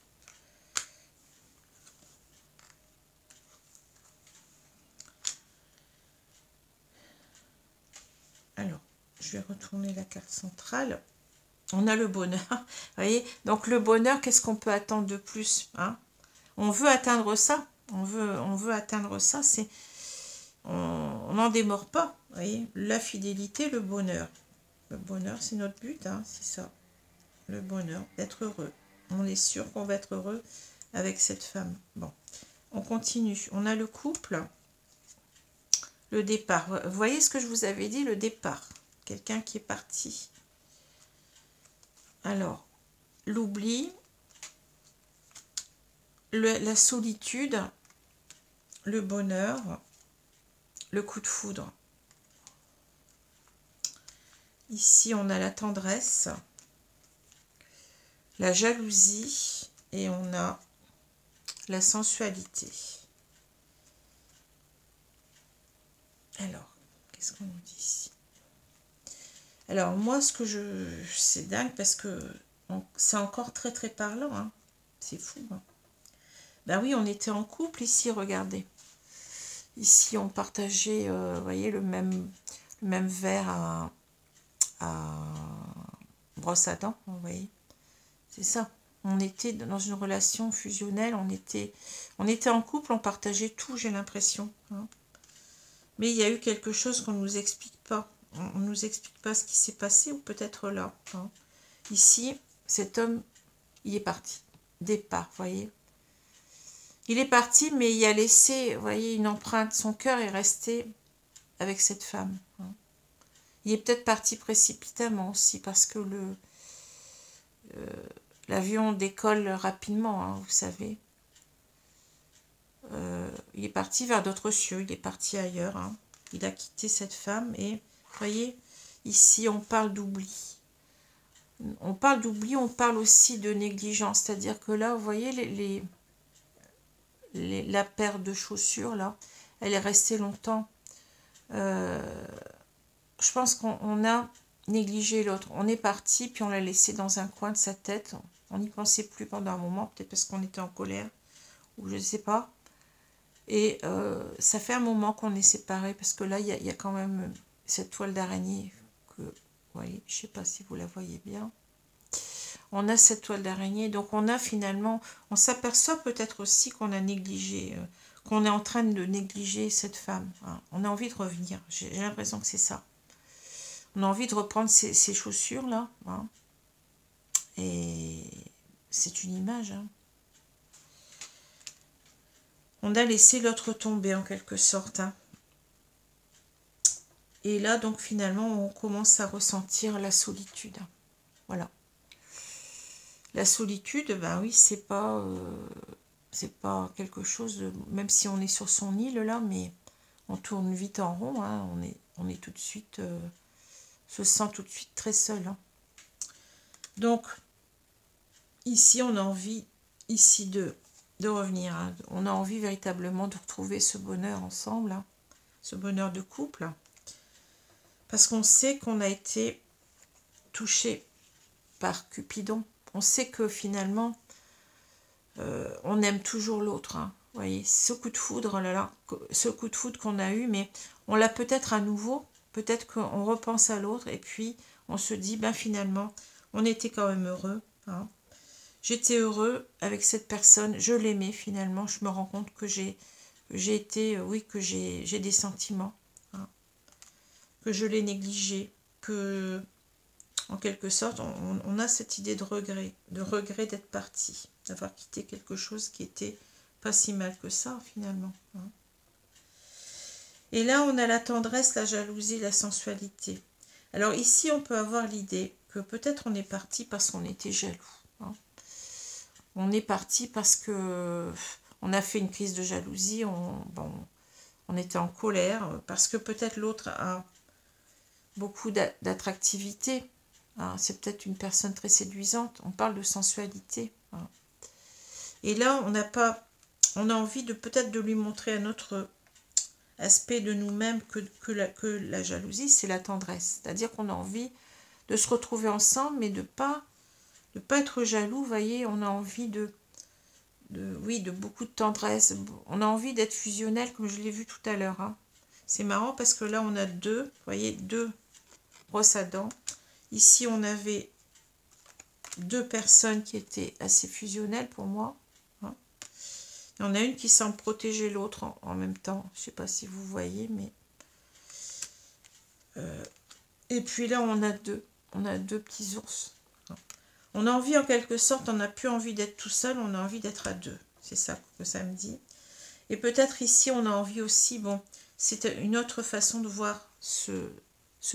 Alors, je vais retourner la carte centrale. On a le bonheur. Vous voyez, donc le bonheur, qu'est-ce qu'on peut attendre de plus, hein? On veut atteindre ça. On veut atteindre ça. C'est, on n'en démord pas. Vous voyez, la fidélité, le bonheur. Le bonheur, c'est notre but, hein, c'est ça. Le bonheur, d'être heureux. On est sûr qu'on va être heureux avec cette femme. Bon, on continue. On a le couple. Le départ. Vous voyez ce que je vous avais dit, le départ. Quelqu'un qui est parti. Alors, l'oubli, la solitude, le bonheur, le coup de foudre. Ici, on a la tendresse, la jalousie et on a la sensualité. Alors, qu'est-ce qu'on dit ici? Alors, moi, ce que c'est dingue parce que c'est encore très très parlant. Hein. C'est fou. Hein. Ben oui, on était en couple ici, regardez. Ici, on partageait, vous voyez, le même verre à brosse à dents, vous voyez. C'est ça. On était dans une relation fusionnelle, on était en couple, on partageait tout, j'ai l'impression. Hein. Mais il y a eu quelque chose qu'on ne nous explique pas. On ne nous explique pas ce qui s'est passé, ou peut-être là. Hein. Ici, cet homme, il est parti. Départ, vous voyez. Il est parti, mais il a laissé, vous voyez, une empreinte. Son cœur est resté avec cette femme. Hein. Il est peut-être parti précipitamment aussi, parce que l'avion décolle rapidement, hein, vous savez. Il est parti vers d'autres cieux, il est parti ailleurs. Hein. Il a quitté cette femme et, vous voyez, ici, on parle d'oubli. On parle d'oubli, on parle aussi de négligence. C'est-à-dire que là, vous voyez, la paire de chaussures, là, elle est restée longtemps. Je pense qu'on a négligé l'autre. On est parti, puis on l'a laissé dans un coin de sa tête. On n'y pensait plus pendant un moment, peut-être parce qu'on était en colère, ou je ne sais pas. Et ça fait un moment qu'on est séparés, parce que là, il y a quand même cette toile d'araignée que, vous voyez, je ne sais pas si vous la voyez bien. On a cette toile d'araignée, donc on a finalement, on s'aperçoit peut-être aussi qu'on a négligé, qu'on est en train de négliger cette femme. Hein. On a envie de revenir, j'ai l'impression que c'est ça. On a envie de reprendre ces chaussures-là. Hein. Et c'est une image. Hein. On a laissé l'autre tomber en quelque sorte. Hein. Et là, donc finalement, on commence à ressentir la solitude. Voilà. La solitude, ben oui, c'est pas quelque chose de... Même si on est sur son île là, mais on tourne vite en rond. Hein, on est tout de suite... se sent tout de suite très seul. Hein. Donc, ici, on a envie ici de revenir. Hein. On a envie véritablement de retrouver ce bonheur ensemble. Hein, ce bonheur de couple. Parce qu'on sait qu'on a été touché par Cupidon. On sait que finalement, on aime toujours l'autre. Hein. Vous voyez, ce coup de foudre, ce coup de foudre qu'on a eu, mais on l'a peut-être à nouveau. Peut-être qu'on repense à l'autre et puis on se dit, ben finalement, on était quand même heureux. Hein. J'étais heureux avec cette personne, je l'aimais finalement. Je me rends compte que j'ai été, oui, que j'ai des sentiments. Hein. Que je l'ai négligé, que... En quelque sorte, on a cette idée de regret d'être parti. d'avoir quitté quelque chose qui était pas si mal que ça, finalement. Hein. Et là, on a la tendresse, la jalousie, la sensualité. Alors ici, on peut avoir l'idée que peut-être on est parti parce qu'on était jaloux. Hein. On est parti parce que on a fait une crise de jalousie, on était en colère, parce que peut-être l'autre a beaucoup d'attractivité. Hein. C'est peut-être une personne très séduisante. On parle de sensualité. Hein. Et là, on a envie de peut-être de lui montrer un autre aspect de nous-mêmes que la jalousie, c'est la tendresse. C'est-à-dire qu'on a envie de se retrouver ensemble, mais de pas être jaloux. Vous voyez, on a envie oui, de beaucoup de tendresse. On a envie d'être fusionnel, comme je l'ai vu tout à l'heure. Hein. C'est marrant parce que là, on a deux, vous voyez, deux brosses à dents. Ici, on avait deux personnes qui étaient assez fusionnelles pour moi. Hein. Il y en a une qui semble protéger l'autre en même temps. Je ne sais pas si vous voyez, mais... Et puis là, on a deux. On a deux petits ours. On a envie, en quelque sorte, on n'a plus envie d'être tout seul, on a envie d'être à deux. C'est ça que ça me dit. Et peut-être ici, on a envie aussi, bon, c'est une autre façon de voir ce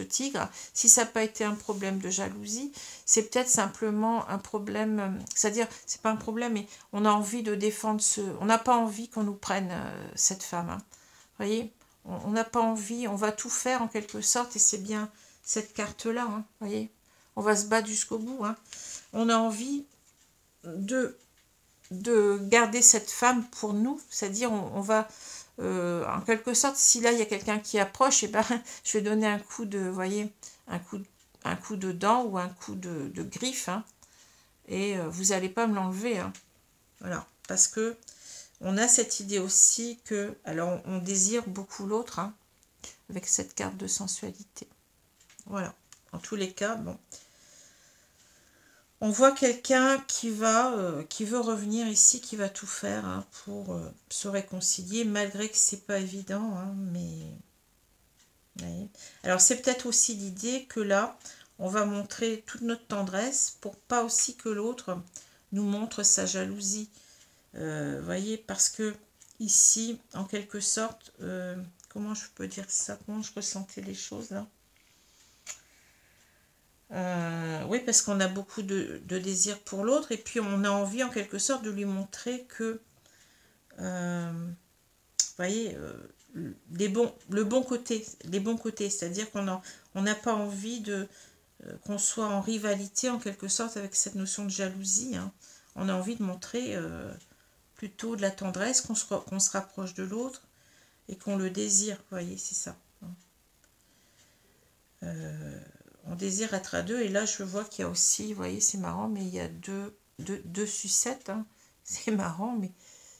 tigre. Si ça n'a pas été un problème de jalousie, c'est peut-être simplement un problème, c'est-à-dire, c'est pas un problème, mais on a envie de défendre on n'a pas envie qu'on nous prenne cette femme. Hein. Vous voyez, on n'a pas envie, on va tout faire en quelque sorte, et c'est bien cette carte-là, hein, vous voyez. On va se battre jusqu'au bout. Hein. On a envie de garder cette femme pour nous, c'est-à-dire on va, en quelque sorte, si là il y a quelqu'un qui approche, et ben, je vais donner un coup de, voyez, un coup de dent ou un coup de griffe, hein, et vous n'allez pas me l'enlever. Hein. Voilà, parce que on a cette idée aussi que, alors on désire beaucoup l'autre, hein, avec cette carte de sensualité. Voilà, en tous les cas, bon. On voit quelqu'un qui veut revenir ici, qui va tout faire hein, pour se réconcilier, malgré que c'est pas évident, hein, mais... Oui. Alors c'est peut-être aussi l'idée que là, on va montrer toute notre tendresse pour pas aussi que l'autre nous montre sa jalousie. Voyez, parce que ici, en quelque sorte, comment je peux dire ça, comment je ressentais les choses là. Oui, parce qu'on a beaucoup de désir pour l'autre, et puis on a envie en quelque sorte de lui montrer que, vous voyez, les bons côtés, c'est-à-dire qu'on n'a pas envie qu'on soit en rivalité en quelque sorte avec cette notion de jalousie. Hein. On a envie de montrer plutôt de la tendresse, qu'on se rapproche de l'autre et qu'on le désire, vous voyez, c'est ça. On désire être à deux, et là je vois qu'il y a aussi, vous voyez, c'est marrant, mais il y a deux sucettes, hein. C'est marrant, mais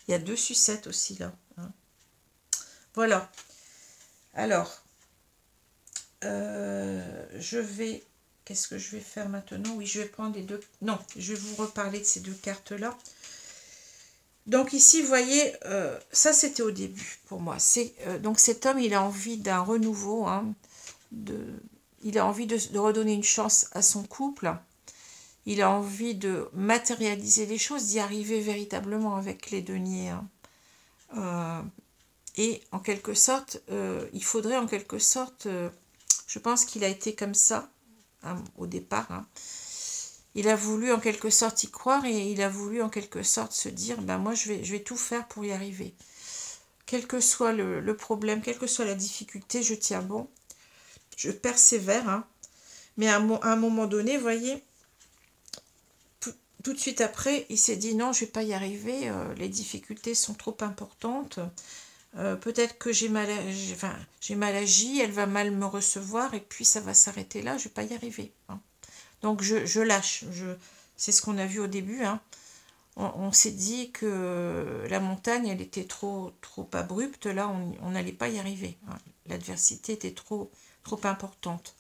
il y a deux sucettes aussi là. Hein. Voilà. Alors, qu'est-ce que je vais faire maintenant? Oui, je vais prendre les deux, non, je vais vous reparler de ces deux cartes-là. Donc ici, vous voyez, ça c'était au début pour moi. Donc cet homme, il a envie d'un renouveau, hein, il a envie de redonner une chance à son couple. Il a envie de matérialiser les choses, d'y arriver véritablement avec les deniers. Hein. Et en quelque sorte, il faudrait en quelque sorte, je pense qu'il a été comme ça hein, au départ. Hein. Il a voulu en quelque sorte y croire, et il a voulu en quelque sorte se dire, ben moi je vais tout faire pour y arriver. Quel que soit le problème, quelle que soit la difficulté, je tiens bon. Je persévère, hein. Mais à un moment donné, vous voyez, tout de suite après, il s'est dit non, je ne vais pas y arriver, les difficultés sont trop importantes, peut-être que j'ai mal agi, elle va mal me recevoir, et puis ça va s'arrêter là, je ne vais pas y arriver. Hein. Donc je lâche, c'est ce qu'on a vu au début, hein. On s'est dit que la montagne, elle était trop abrupte, là on n'allait pas y arriver. Hein. L'adversité était trop importante.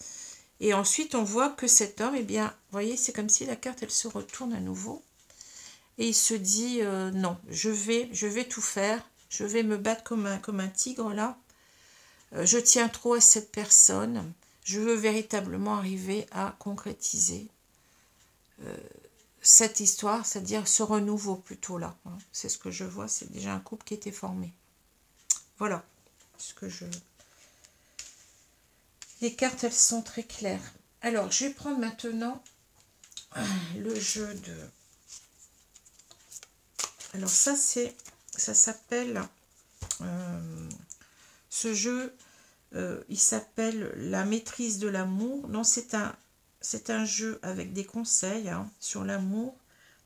Et ensuite, on voit que cet homme, eh bien, vous voyez, c'est comme si la carte, elle se retourne à nouveau. Et il se dit, non, je vais tout faire. Je vais me battre comme un tigre, là. Je tiens trop à cette personne. Je veux véritablement arriver à concrétiser cette histoire, c'est-à-dire ce renouveau plutôt là. Hein. C'est ce que je vois, c'est déjà un couple qui était formé. Voilà ce que je... Les cartes, elles sont très claires. Alors, je vais prendre maintenant le jeu de... Alors ça, ça s'appelle... ce jeu, il s'appelle La maîtrise de l'amour. Non, c'est un jeu avec des conseils hein, sur l'amour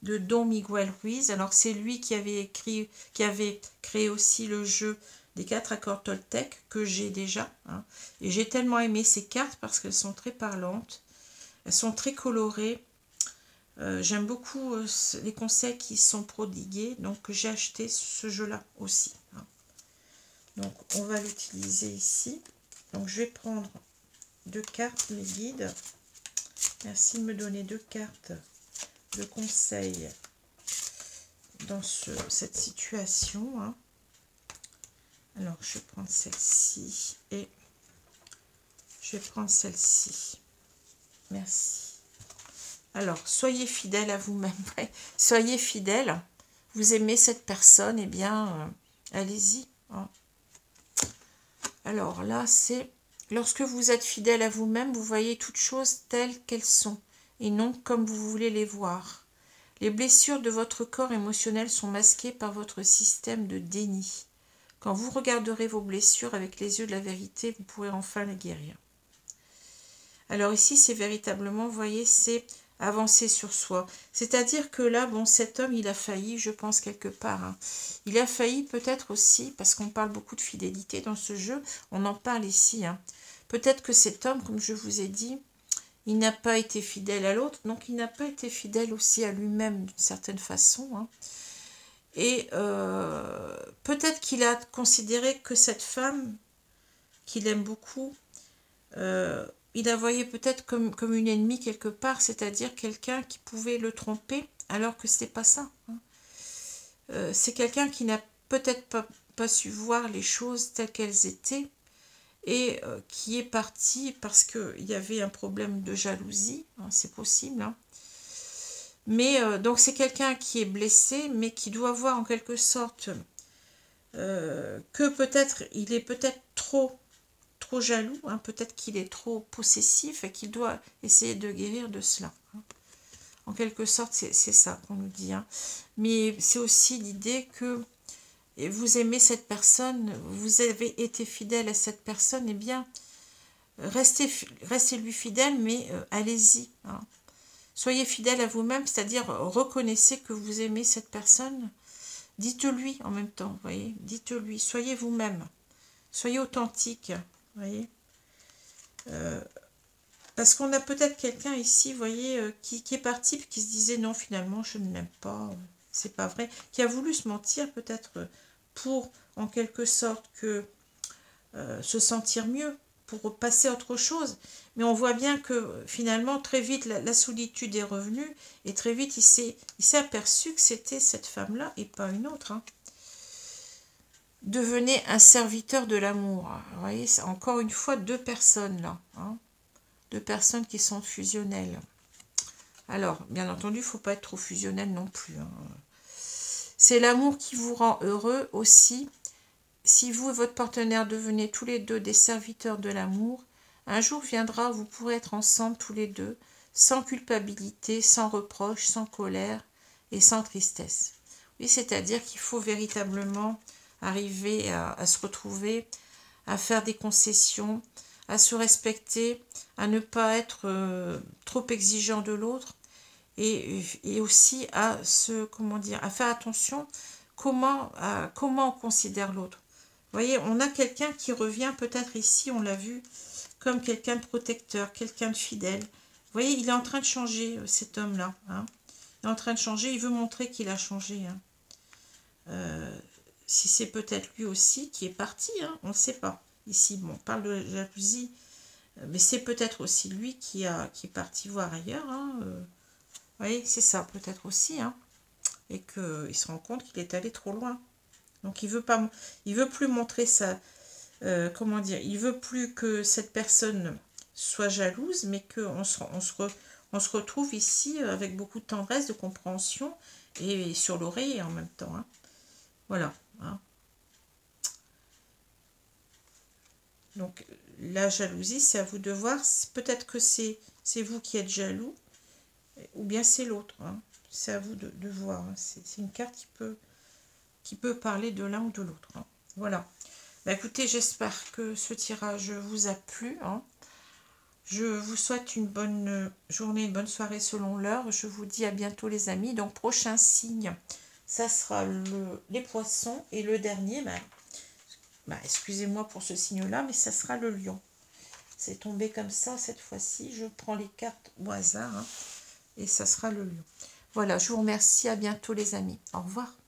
de Don Miguel Ruiz. Alors c'est lui qui avait créé aussi le jeu des 4 accords Toltec que j'ai déjà. Hein. Et j'ai tellement aimé ces cartes parce qu'elles sont très parlantes, elles sont très colorées. J'aime beaucoup les conseils qui sont prodigués, donc j'ai acheté ce jeu-là aussi. Hein. Donc on va l'utiliser ici. Donc je vais prendre 2 cartes, mes guides. Merci de me donner 2 cartes de conseils dans cette situation. Hein. Alors je vais prendre celle-ci et je vais prendre celle-ci. Merci. Alors, soyez fidèle à vous-même. Soyez fidèle. Vous aimez cette personne, eh bien, allez-y. Hein. Alors là, c'est... Lorsque vous êtes fidèle à vous-même, vous voyez toutes choses telles qu'elles sont, et non comme vous voulez les voir. Les blessures de votre corps émotionnel sont masquées par votre système de déni. Quand vous regarderez vos blessures avec les yeux de la vérité, vous pourrez enfin les guérir. Alors ici, c'est véritablement, vous voyez, c'est avancer sur soi. C'est-à-dire que là, bon, cet homme, il a failli, je pense, quelque part. Hein. Il a failli peut-être aussi, parce qu'on parle beaucoup de fidélité dans ce jeu, on en parle ici. Hein. Peut-être que cet homme, comme je vous ai dit, il n'a pas été fidèle à l'autre, donc il n'a pas été fidèle aussi à lui-même d'une certaine façon. Hein. Et peut-être qu'il a considéré que cette femme, qu'il aime beaucoup, il la voyait peut-être comme une ennemie quelque part, c'est-à-dire quelqu'un qui pouvait le tromper, alors que ce n'est pas ça. Hein. C'est quelqu'un qui n'a peut-être pas su voir les choses telles qu'elles étaient, et qui est parti parce qu'il y avait un problème de jalousie, hein, c'est possible. Hein. Mais donc c'est quelqu'un qui est blessé, mais qui doit voir en quelque sorte que peut-être il est peut-être trop jaloux, hein, peut-être qu'il est trop possessif et qu'il doit essayer de guérir de cela. Hein. En quelque sorte, c'est ça qu'on nous dit. Hein. Mais c'est aussi l'idée que vous aimez cette personne, vous avez été fidèle à cette personne, eh bien, restez-lui fidèle, mais allez-y. Hein. Soyez fidèle à vous-même, c'est-à-dire reconnaissez que vous aimez cette personne. Dites-lui en même temps, voyez, dites-lui, soyez vous-même, soyez authentique. Voyez, parce qu'on a peut-être quelqu'un ici, vous voyez, qui est parti puis qui se disait non, finalement je ne l'aime pas, c'est pas vrai, qui a voulu se mentir peut-être pour en quelque sorte que se sentir mieux, pour passer à autre chose. Mais on voit bien que finalement très vite la solitude est revenue et très vite il s'est aperçu que c'était cette femme-là et pas une autre. Hein. Devenez un serviteur de l'amour. Vous voyez, c'est encore une fois 2 personnes là. Hein, 2 personnes qui sont fusionnelles. Alors, bien entendu, il ne faut pas être trop fusionnel non plus. Hein. C'est l'amour qui vous rend heureux aussi. Si vous et votre partenaire devenez tous les 2 des serviteurs de l'amour, un jour viendra où vous pourrez être ensemble tous les 2, sans culpabilité, sans reproche, sans colère et sans tristesse. Oui, c'est-à-dire qu'il faut véritablement arriver à se retrouver, à faire des concessions, à se respecter, à ne pas être trop exigeant de l'autre et aussi à à faire attention comment on considère l'autre. Vous voyez, on a quelqu'un qui revient peut-être ici, on l'a vu, comme quelqu'un de protecteur, quelqu'un de fidèle. Vous voyez, il est en train de changer, cet homme-là. Hein. Il est en train de changer, il veut montrer qu'il a changé. Hein. Si c'est peut-être lui aussi qui est parti, hein, on ne sait pas. Ici, bon, on parle de jalousie, mais c'est peut-être aussi lui qui est parti voir ailleurs. Hein, vous voyez, c'est ça peut-être aussi. Hein, et qu'il se rend compte qu'il est allé trop loin. Donc il veut plus montrer ça. Comment dire, il veut plus que cette personne soit jalouse, mais qu'on On se retrouve ici avec beaucoup de tendresse, de compréhension et sur l'oreiller en même temps. Hein. Voilà. Hein. Donc, la jalousie, c'est à vous de voir. Peut-être que c'est vous qui êtes jaloux ou bien c'est l'autre. Hein. C'est à vous de voir. Hein. C'est une carte qui peut parler de l'un ou de l'autre. Hein. Voilà. Bah, écoutez, j'espère que ce tirage vous a plu. Hein. Je vous souhaite une bonne journée, une bonne soirée selon l'heure. Je vous dis à bientôt les amis. Donc prochain signe, ça sera les poissons. Et le dernier, excusez-moi pour ce signe-là, mais ça sera le lion. C'est tombé comme ça cette fois-ci. Je prends les cartes au hasard. Hein, et ça sera le lion. Voilà, je vous remercie. À bientôt les amis. Au revoir.